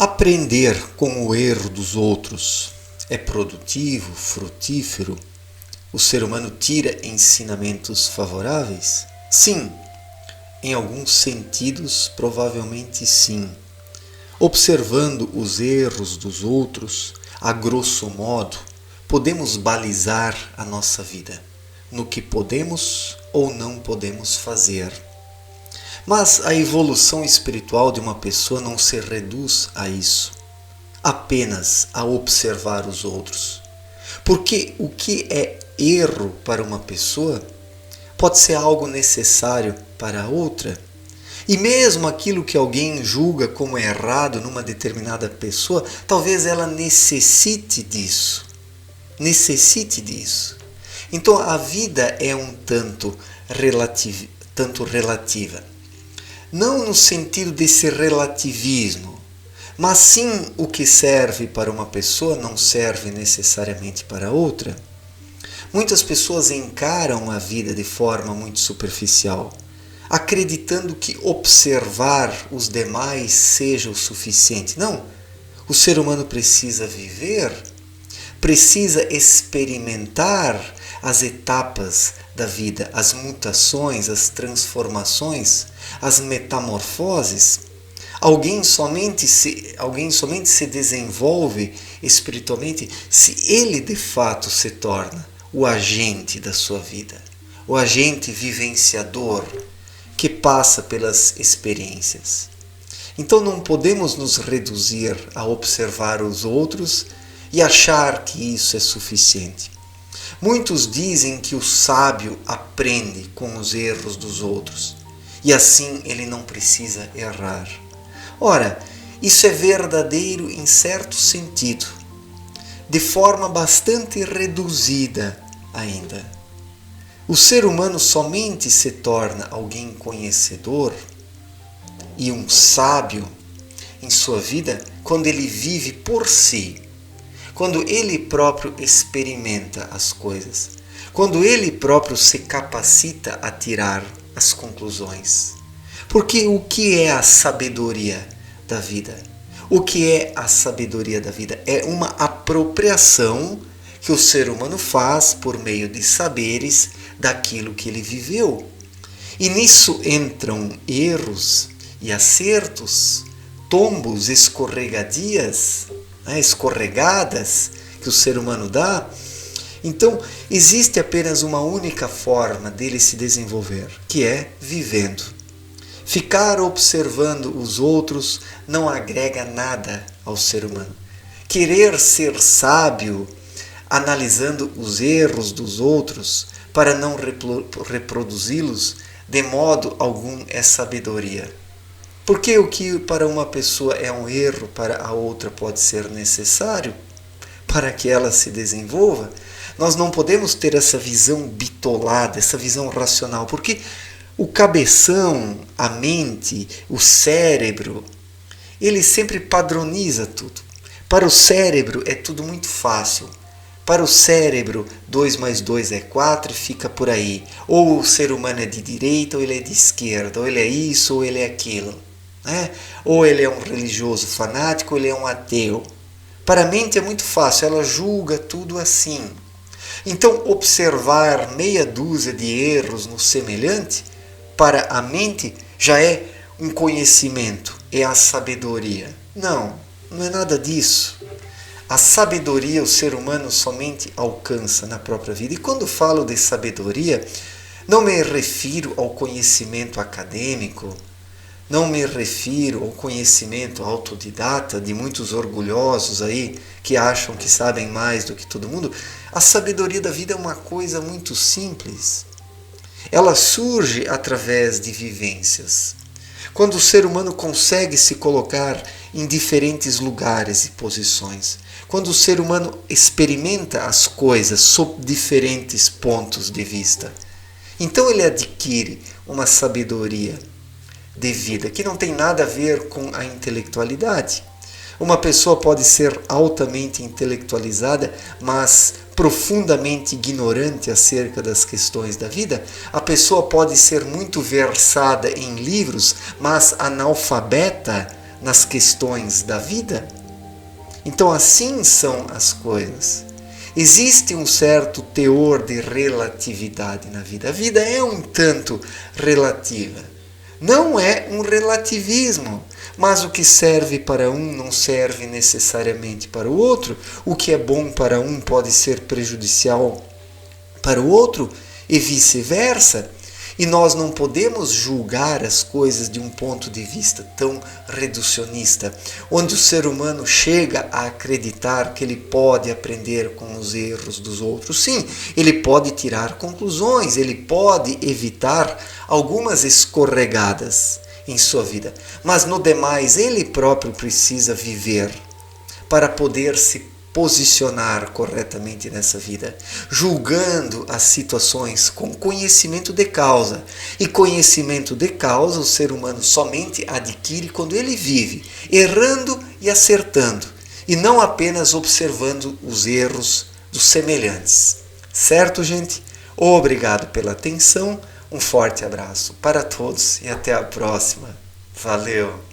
Aprender com o erro dos outros é produtivo, frutífero? O ser humano tira ensinamentos favoráveis? Sim, em alguns sentidos, provavelmente sim. Observando os erros dos outros, a grosso modo, podemos balizar a nossa vida no que podemos ou não podemos fazer. Mas a evolução espiritual de uma pessoa não se reduz a isso, apenas a observar os outros. Porque o que é erro para uma pessoa pode ser algo necessário para outra. E mesmo aquilo que alguém julga como errado numa determinada pessoa, talvez ela necessite disso. Então a vida é um tanto relativa. Não no sentido desse relativismo, mas sim o que serve para uma pessoa não serve necessariamente para outra. Muitas pessoas encaram a vida de forma muito superficial, acreditando que observar os demais seja o suficiente. Não, o ser humano precisa viver, precisa experimentar as etapas da vida, as mutações, as transformações, as metamorfoses. Alguém somente se desenvolve espiritualmente se ele de fato se torna o agente da sua vida, o agente vivenciador que passa pelas experiências. Então não podemos nos reduzir a observar os outros e achar que isso é suficiente. Muitos dizem que o sábio aprende com os erros dos outros e assim ele não precisa errar. Ora, isso é verdadeiro em certo sentido, de forma bastante reduzida ainda. O ser humano somente se torna alguém conhecedor e um sábio em sua vida quando ele vive por si, quando ele próprio experimenta as coisas, quando ele próprio se capacita a tirar as conclusões. Porque o que é a sabedoria da vida? O que é a sabedoria da vida? É uma apropriação que o ser humano faz por meio de saberes daquilo que ele viveu. E nisso entram erros e acertos, tombos, escorregadias, escorregadas que o ser humano dá. Então, existe apenas uma única forma dele se desenvolver, que é vivendo. Ficar observando os outros não agrega nada ao ser humano. Querer ser sábio, analisando os erros dos outros para não reproduzi-los, de modo algum é sabedoria. Porque o que para uma pessoa é um erro, para a outra pode ser necessário para que ela se desenvolva. Nós não podemos ter essa visão bitolada, essa visão racional, porque o cabeção, a mente, o cérebro, ele sempre padroniza tudo. Para o cérebro é tudo muito fácil. Para o cérebro, 2 mais 2 é 4 e fica por aí. Ou o ser humano é de direita ou ele é de esquerda, ou ele é isso ou ele é aquilo. Ou ele é um religioso fanático ou ele é um ateu. Para a mente é muito fácil, ela julga tudo assim. Então, observar meia dúzia de erros no semelhante, para a mente já é um conhecimento, é a sabedoria. Não é nada disso. A sabedoria o ser humano somente alcança na própria vida. E quando falo de sabedoria, não me refiro ao conhecimento acadêmico, não me refiro ao conhecimento autodidata de muitos orgulhosos aí que acham que sabem mais do que todo mundo. A sabedoria da vida é uma coisa muito simples. Ela surge através de vivências. Quando o ser humano consegue se colocar em diferentes lugares e posições, quando o ser humano experimenta as coisas sob diferentes pontos de vista, então ele adquire uma sabedoria de vida que não tem nada a ver com a intelectualidade. Uma pessoa pode ser altamente intelectualizada, mas profundamente ignorante acerca das questões da vida. A pessoa pode ser muito versada em livros, mas analfabeta nas questões da vida? Então assim são as coisas. Existe um certo teor de relatividade na vida. A vida é um tanto relativa. Não é um relativismo, mas o que serve para um não serve necessariamente para o outro. O que é bom para um pode ser prejudicial para o outro e vice-versa. E nós não podemos julgar as coisas de um ponto de vista tão reducionista, onde o ser humano chega a acreditar que ele pode aprender com os erros dos outros. Sim, ele pode tirar conclusões, ele pode evitar algumas escorregadas em sua vida, mas no demais ele próprio precisa viver para poder se posicionar corretamente nessa vida, julgando as situações com conhecimento de causa. E conhecimento de causa o ser humano somente adquire quando ele vive, errando e acertando, e não apenas observando os erros dos semelhantes. Certo, gente? Obrigado pela atenção, um forte abraço para todos e até a próxima. Valeu!